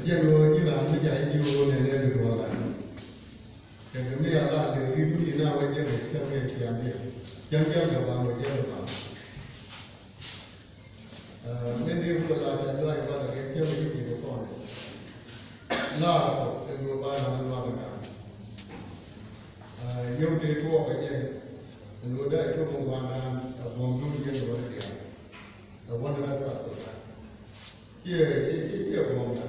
General, you know, I think you and everyone. And we are not the people in our generation. Young about the general. Many people are like what I get you before. Now, they go by another. You did walk again, and would I took one hand of one good year already. I wonder if that's yeah, it's a woman.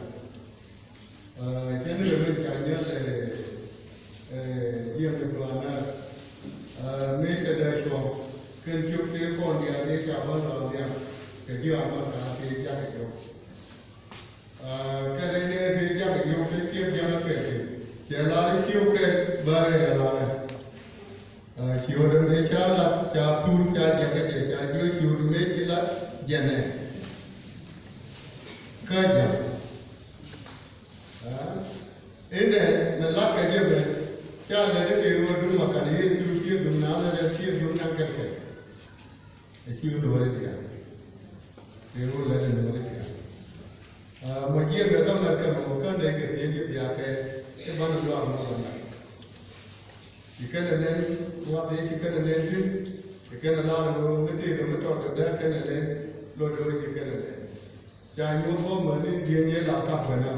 Generally, make a dash of can you take on the idea of the idea of the jacket? Can I get a jacket? You take your jacket. There are few get by a lot. You don't make a lot, two jacket, you make it like Janet. Kaja. Ini melak aja ber. क्या लड़े के वो डूब मकान ये चुकी दुनिया में रहती है दुनिया कैसे? ऐसी वो डूबे क्या? ये वो लड़े डूबे क्या? मुझे बेटा लड़के मौका नहीं के ये जाके ये बंद हुआ मौका। इकन ने वो आप एक इकन ने इकन लाल वो मिट्टी को मिट्टी और डर के ने लो डोरे इकन ने चाहे वो मनी ये लाका बना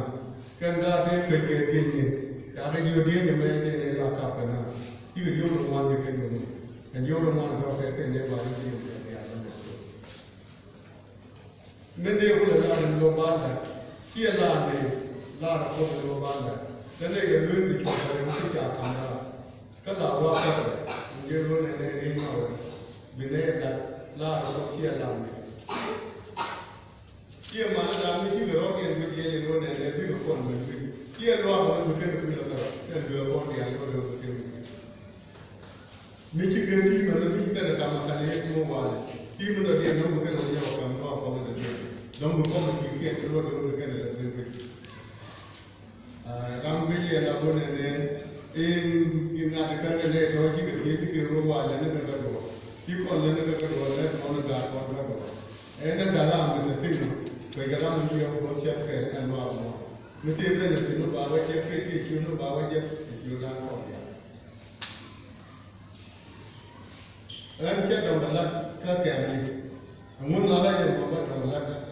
कंधा से पेटे के Ada dia yang menjadi lakap kena. Itu dia rumah dia kena. Dan dia rumah berapa kena baru dia ada. Mende ulah lalu lobang. Kia lalu lalu lobang. Dan dia lebih cepat mesti jalan. Kalau awak apa? Dia rumah ni mau. Bila lalu kia lalu. Kia mana lalu kita orang yang dia rumah ni lebih kuat mesti. Kia luar pun bukan lebih lama. Dan dua orang yang ada bukan. Mesti kerja mana kita nak makan ni semua wal. Kita mana dia nak bukan orang yang akan kau kau dia. Nam bukan kita keluar dulu kan lebih. Ramai yang ada ni, ini nak dekat ni, kalau kita kita keluar wal ni nak berdoa. Kita kalau ni nak berdoa, mana dah kau berdoa. Ini dalam kita tu. Bagaimana dia buat siapa yang luar. Mesti ada satu bawa jaket, itu bawa jaket, itu lah kau dia. Orang cakap malah kerja ni, amun malah yang buat malah.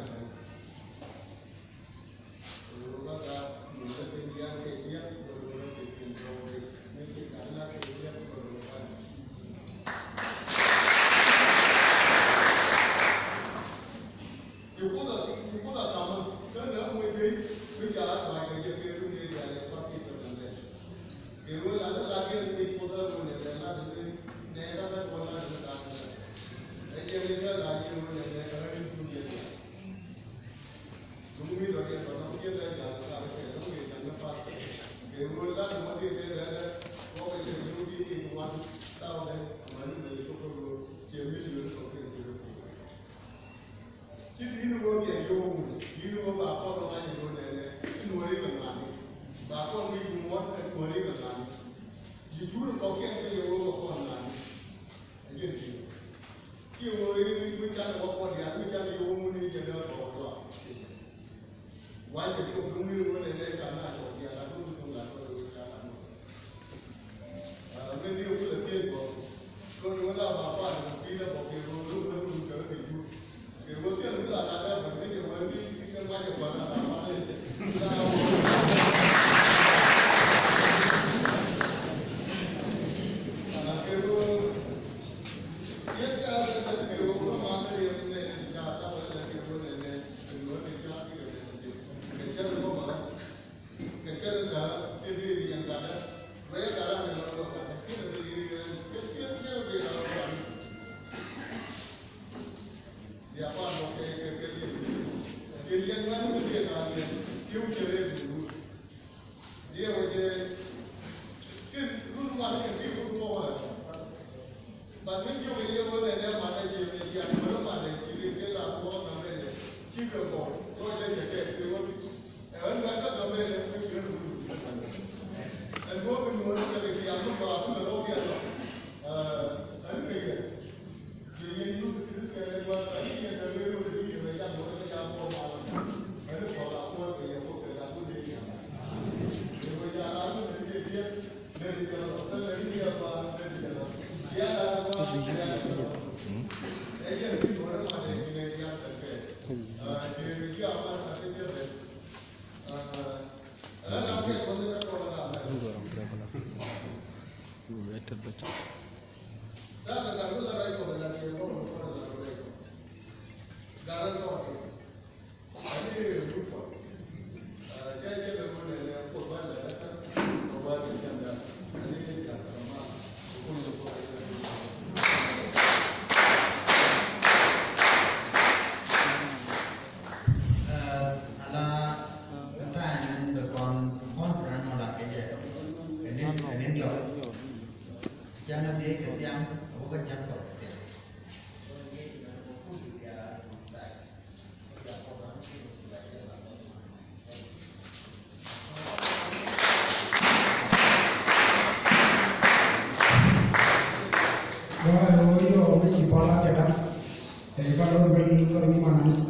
Jangan dia ke yang bukan yang kau. Kalau io mi ci parla che da e vado per il